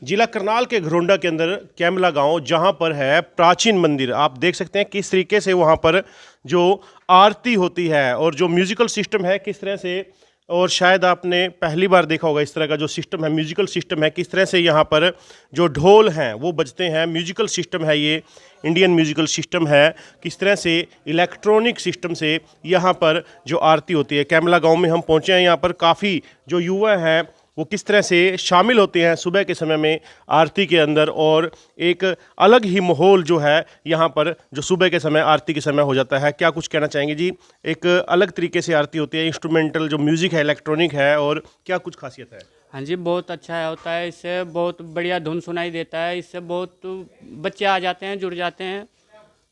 जिला करनाल के घरोंडा के अंदर कैमला गांव, जहां पर है प्राचीन मंदिर। आप देख सकते हैं किस तरीके से वहां पर जो आरती होती है और जो म्यूजिकल सिस्टम है किस तरह से, और शायद आपने पहली बार देखा होगा इस तरह का जो सिस्टम है, म्यूजिकल सिस्टम है, किस तरह से यहाँ पर जो ढोल हैं वो बजते हैं। म्यूजिकल सिस्टम है ये, इंडियन म्यूजिकल सिस्टम है। किस तरह से इलेक्ट्रॉनिक सिस्टम से यहाँ पर जो आरती होती है। कैमला गांव में हम पहुँचे हैं, यहाँ पर काफ़ी जो युवा हैं वो किस तरह से शामिल होते हैं सुबह के समय में आरती के अंदर, और एक अलग ही माहौल जो है यहाँ पर जो सुबह के समय आरती के समय हो जाता है। क्या कुछ कहना चाहेंगे जी? एक अलग तरीके से आरती होती है, इंस्ट्रूमेंटल जो म्यूज़िक है, इलेक्ट्रॉनिक है, और क्या कुछ खासियत है? हाँ जी, बहुत अच्छा होता है। इससे बहुत बढ़िया धुन सुनाई देता है। इससे बहुत बच्चे आ जाते हैं, जुड़ जाते हैं।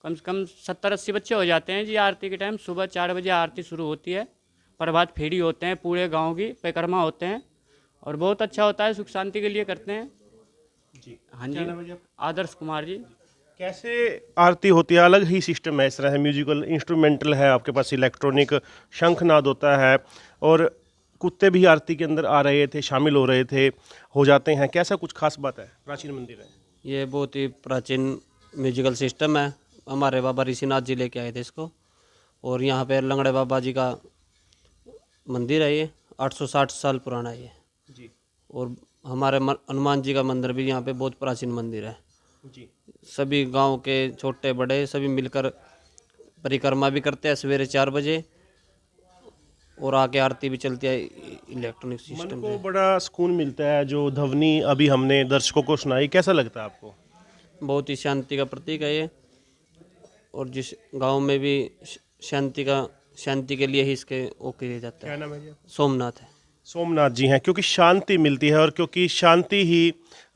कम से कम 70-80 बच्चे हो जाते हैं जी। आरती के टाइम सुबह 4 बजे आरती शुरू होती है। प्रभात फेरी होते हैं, पूरे गांव की परिक्रमा होते हैं और बहुत अच्छा होता है। सुख शांति के लिए करते हैं जी। हाँ जी। आदर्श कुमार जी। कैसे आरती होती है? अलग ही सिस्टम है, इस तरह है, म्यूजिकल इंस्ट्रूमेंटल है, आपके पास इलेक्ट्रॉनिक शंखनाद होता है, और कुत्ते भी आरती के अंदर आ रहे थे, शामिल हो रहे थे, हो जाते हैं। कैसा कुछ खास बात है? प्राचीन मंदिर है ये, बहुत ही प्राचीन म्यूजिकल सिस्टम है। हमारे बाबा ऋषिनाथ जी लेके आए थे इसको। और यहाँ पे लंगड़े बाबा जी का मंदिर है, ये 860 साल पुराना है ये जी। और हमारे हनुमान जी का मंदिर भी यहाँ पे बहुत प्राचीन मंदिर है जी। सभी गांव के छोटे बड़े सभी मिलकर परिक्रमा भी करते हैं सवेरे 4 बजे, और आके आरती भी चलती है इलेक्ट्रॉनिक मन सिस्टम को से। बड़ा सुकून मिलता है। जो ध्वनि अभी हमने दर्शकों को सुनाई, कैसा लगता है आपको? बहुत ही शांति का प्रतीक है ये, और जिस गांव में भी शांति के लिए ही इसके वो किया जाता क्या है। नाम है जी? सोमनाथ है। सोमनाथ जी हैं, क्योंकि शांति मिलती है, और क्योंकि शांति ही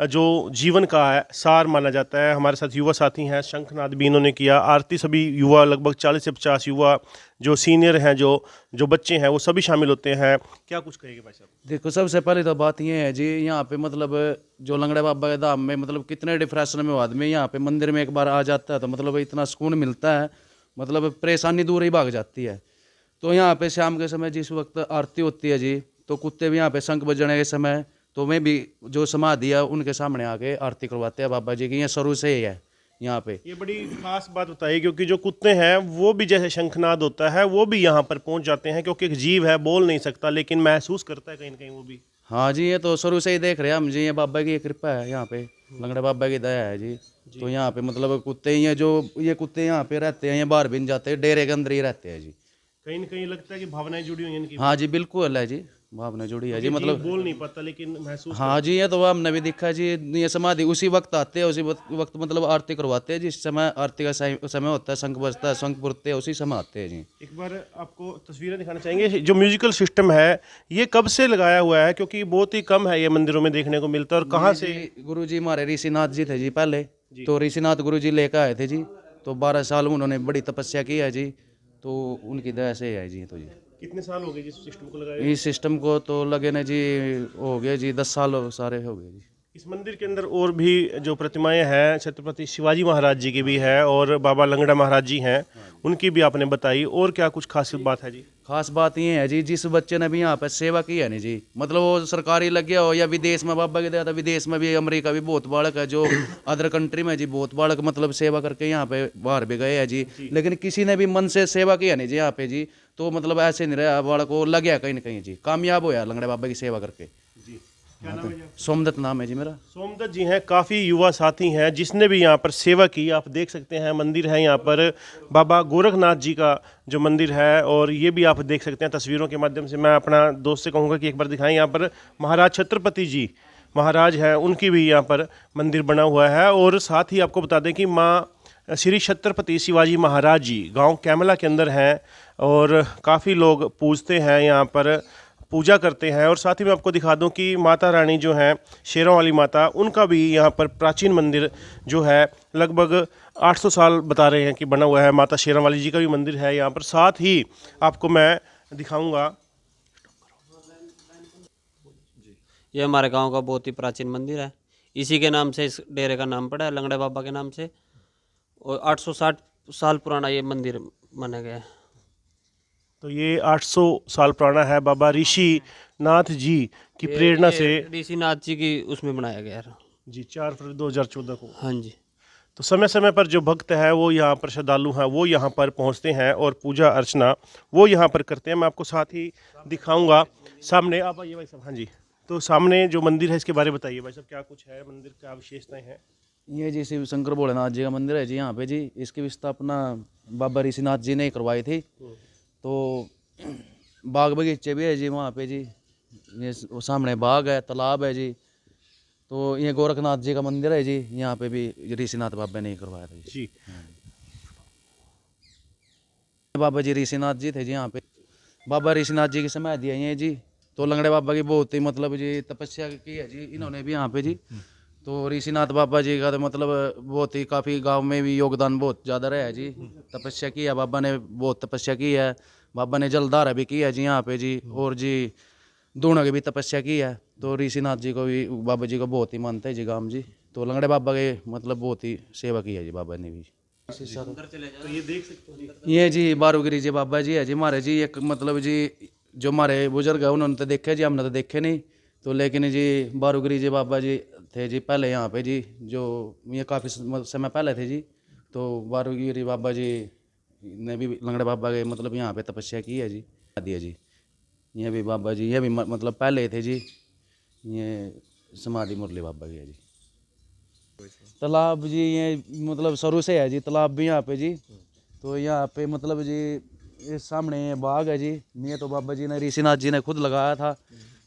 जो जीवन का सार माना जाता है। हमारे साथ युवा साथी हैं, शंखनाद भी इन्होंने किया। आरती सभी युवा, लगभग 40 से 50 युवा जो सीनियर हैं, जो बच्चे हैं, वो सभी शामिल होते हैं। क्या कुछ कहेंगे भाई साहब? देखो, सबसे पहले तो बात ये है जी, यहाँ पे मतलब जो लंगड़े बाबा के धाम में मतलब कितने डिप्रेशन में आदमी यहाँ पे मंदिर में एक बार आ जाता है तो मतलब इतना सुकून मिलता है, मतलब परेशानी दूर ही भाग जाती है। तो यहाँ पे शाम के समय जिस वक्त आरती होती है जी, तो कुत्ते भी यहाँ पे शंख बजने के समय तो मैं भी जो समाधि है उनके सामने आके आरती करवाते हैं बाबा जी की। ये शुरू से ही है यहाँ पे। ये बड़ी खास बात बताइए, क्योंकि जो कुत्ते हैं वो भी जैसे शंखनाद होता है वो भी यहाँ पर पहुँच जाते हैं, क्योंकि एक जीव है, बोल नहीं सकता लेकिन महसूस करता है कहीं ना कहीं वो भी। हाँ जी, ये तो शुरू से ही देख रहे हैं हम जी। ये बाबा की कृपा है यहाँ पे, लंगड़े बाबा की दया है जी। तो यहाँ पे मतलब कुत्ते ये कुत्ते यहाँ पे रहते हैं, ये बाहर भी नहीं जाते, डेरे के अंदर ही रहते हैं जी। कहीं ना कहीं लगता है कि भावनाएं जुड़ी हुई हैं इनकी। हाँ जी, बिल्कुल है जी, भावना जुड़ी है जी। मतलब बोल नहीं पाता लेकिन महसूस। हाँ जी, ये तो हमने भी देखा जी। ये समाधि उसी वक्त आते हैं, उसी वक्त मतलब आरती करवाते हैं जिस समय आरती का समय होता है, शंख बजता है, शंख पुरते हैं, उसी समय आते हैं जी। एक बार आपको तस्वीरें दिखाना चाहेंगे। जो म्यूजिकल सिस्टम है ये कब से लगाया हुआ है? क्योंकि बहुत ही कम है ये मंदिरों में देखने को मिलता है। और कहाँ से? गुरु जी हमारे ऋषिनाथ जी थे जी पहले, तो ऋषिनाथ गुरु जी लेकर आए थे जी। तो 12 साल उन्होंने बड़ी तपस्या की है जी, तो उनकी दया से है जी। तो जी कितने साल हो गए जिस सिस्टम को लगाए? इस सिस्टम को तो लगे ना जी, हो गए जी 10 साल सारे हो गए जी। इस मंदिर के अंदर और भी जो प्रतिमाएं हैं, छत्रपति शिवाजी महाराज जी की भी है और बाबा लंगड़ा महाराज जी हैं, उनकी भी आपने बताई। और क्या कुछ खास बात है जी? खास बात ये है जी, जिस बच्चे ने भी यहाँ पर सेवा की है नहीं जी, मतलब वो सरकारी लग गया हो या विदेश में, बाबा के दया था विदेश में भी, अमेरिका भी बहुत बालक है जो अदर कंट्री में जी, बहुत बालक मतलब सेवा करके यहाँ पे बाहर भी गए हैं जी। लेकिन किसी ने भी मन से सेवा किया नहीं जी यहाँ पे जी, तो मतलब ऐसे नहीं रहा, बालक को लग गया कहीं ना कहीं जी, कामयाब होया लंगड़े बाबा की सेवा करके जी। क्या नाम है? सोमदत्त नाम है जी मेरा। सोमदत्त जी हैं, काफ़ी युवा साथी हैं जिसने भी यहाँ पर सेवा की। आप देख सकते हैं मंदिर है यहाँ पर बाबा गोरखनाथ जी का जो मंदिर है, और ये भी आप देख सकते हैं तस्वीरों के माध्यम से। मैं अपना दोस्त से कहूँगा कि एक बार दिखाएं। यहाँ पर महाराज छत्रपति जी महाराज हैं, उनकी भी यहाँ पर मंदिर बना हुआ है। और साथ ही आपको बता दें कि माँ श्री छत्रपति शिवाजी महाराज जी गाँव कैमला के अंदर हैं, और काफ़ी लोग पूजते हैं यहाँ पर, पूजा करते हैं। और साथ ही मैं आपको दिखा दूं कि माता रानी जो हैं, शेरों वाली माता, उनका भी यहाँ पर प्राचीन मंदिर जो है लगभग 800 साल बता रहे हैं कि बना हुआ है। माता शेरों वाली जी का भी मंदिर है यहाँ पर। साथ ही आपको मैं दिखाऊंगा, ये हमारे गांव का बहुत ही प्राचीन मंदिर है, इसी के नाम से इस डेरे का नाम पड़ा है, लंगड़े बाबा के नाम से। और 860 साल पुराना ये मंदिर माना गया है। तो ये 800 साल पुराना है, बाबा ऋषि नाथ जी की प्रेरणा से। ऋषिनाथ जी की उसमें बनाया गया है। जी 4 फरवरी 2014 को। हाँ जी। तो समय समय पर जो भक्त है वो यहाँ पर श्रद्धालु हैं वो यहाँ पर पहुँचते हैं और पूजा अर्चना वो यहाँ पर करते हैं। मैं आपको साथ ही दिखाऊंगा सामने, आप आइए भाई साहब। हाँ जी, तो सामने जो मंदिर है इसके बारे में बताइए भाई साहब, क्या कुछ है मंदिर, क्या विशेषताएं हैं? ये जी शिव शंकर भोलेनाथ जी का मंदिर है जी यहाँ पे जी। इसकी भी स्थापना बाबा ऋषिनाथ जी ने करवाई थी। तो बाग बगीचे भी है जी वहाँ पे जी। ये सामने बाग है, तालाब है जी। तो ये गोरखनाथ जी का मंदिर है जी, यहाँ पे भी ऋषिनाथ बाबा ने ही करवाया था जी। बाबा जी ऋषिनाथ जी थे जी यहाँ पे। बाबा ऋषिनाथ जी की समाधि है ये जी। तो लंगड़े बाबा की बहुत ही मतलब जी तपस्या की है जी इन्होंने भी यहाँ पे जी। तो ऋषिनाथ बाबा जी का तो मतलब बहुत ही काफ़ी गांव में भी योगदान बहुत ज़्यादा रहा है जी। तपस्या की है बाबा ने, बहुत तपस्या की है बाबा ने। जलधारा भी की है जी यहाँ पे जी। और जी दोनों की भी तपस्या की है। तो ऋषिनाथ जी को भी बाबा जी को बहुत ही मानते हैं जी गांव जी। तो लंगड़े बाबा के मतलब बहुत ही सेवा की है जी बाबा ने भी। तो ये देख सकते हो जी, ये जी बारूगिरी जी बाबा जी है जी हमारे जी। एक मतलब जी जो हमारे बुजुर्ग है उन्होंने तो देखे जी, हमने तो देखे नहीं। तो लेकिन जी बारूगिरी जी बाबा जी थे जी पहले यहाँ पे जी, जो ये काफ़ी समय पहले थे जी। तो बारूगिरी बाबा जी ने भी लंगड़े बाबा के मतलब यहाँ पे तपस्या की है जी। दिया जी ये भी बाबा जी, ये भी मतलब पहले थे जी। ये समाधि मुरली बाबा की है जी। तालाब जी ये मतलब शुरू से है जी तालाब भी यहाँ पे जी। तो यहाँ पे मतलब जी ये सामने बाग है जी। ये तो बाबा जी ने ऋषिनाथ जी ने खुद लगाया था।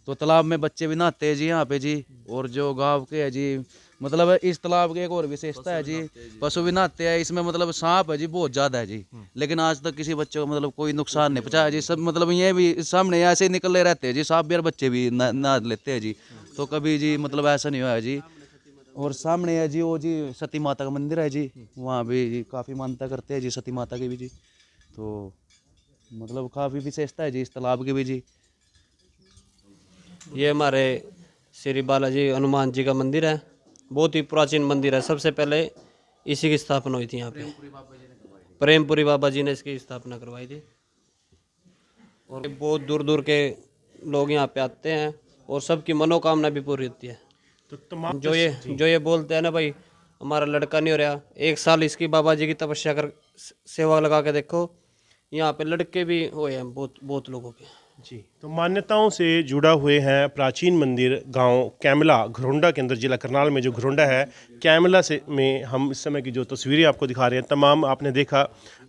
तो तालाब में बच्चे भी नहाते हैं जी यहाँ पे जी। और जो गाँव के है जी मतलब इस तालाब की एक और विशेषता है जी, पशु भी नहाते हैं इसमें। मतलब सांप है जी बहुत ज़्यादा है जी, लेकिन आज तक किसी बच्चे को मतलब कोई नुकसान नहीं पहुंचाया जी। सब मतलब ये भी सामने ऐसे ही निकले रहते हैं जी, सांप भी और बच्चे भी नहा लेते हैं जी। तो कभी जी मतलब ऐसा नहीं हुआ है जी। और सामने है जी वो जी सती माता का मंदिर है जी। वहाँ भी जी काफ़ी मान्यता करते हैं जी सती माता की भी जी। तो मतलब काफ़ी विशेषता है जी इस तालाब की भी जी। ये हमारे श्री बालाजी हनुमान जी का मंदिर है। बहुत ही प्राचीन मंदिर है। सबसे पहले इसी की स्थापना हुई थी यहाँ पे। प्रेमपुरी बाबा जी ने इसकी स्थापना करवाई थी। और बहुत दूर दूर के लोग यहाँ पे आते हैं और सबकी मनोकामना भी पूरी होती है। तो तमाम जो ये बोलते हैं ना भाई हमारा लड़का नहीं हो रहा, 1 साल इसकी बाबा जी की तपस्या कर सेवा लगा के देखो, यहाँ पे लड़के भी हुए हैं बहुत लोगों के जी। तो मान्यताओं से जुड़ा हुए हैं प्राचीन मंदिर गांव कैमला घरोंडा के अंदर, जिला करनाल में जो घरोंडा है कैमला से में हम इस समय की जो तस्वीरें आपको दिखा रहे हैं, तमाम आपने देखा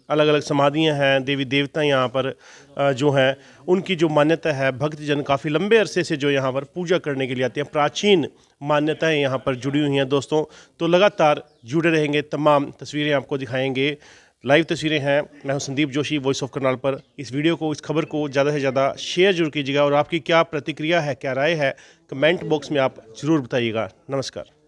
अलग अलग समाधियां हैं, देवी देवता यहाँ पर जो हैं उनकी जो मान्यता है, भक्तजन काफ़ी लंबे अरसे से जो यहाँ पर पूजा करने के लिए आते हैं, प्राचीन मान्यताएं यहाँ पर जुड़ी हुई हैं दोस्तों। तो लगातार जुड़े रहेंगे, तमाम तस्वीरें आपको दिखाएंगे, लाइव तस्वीरें हैं। मैं हूं संदीप जोशी, वॉइस ऑफ करनाल पर। इस वीडियो को, इस खबर को ज़्यादा से ज़्यादा शेयर जरूर कीजिएगा और आपकी क्या प्रतिक्रिया है, क्या राय है, कमेंट बॉक्स में आप ज़रूर बताइएगा। नमस्कार।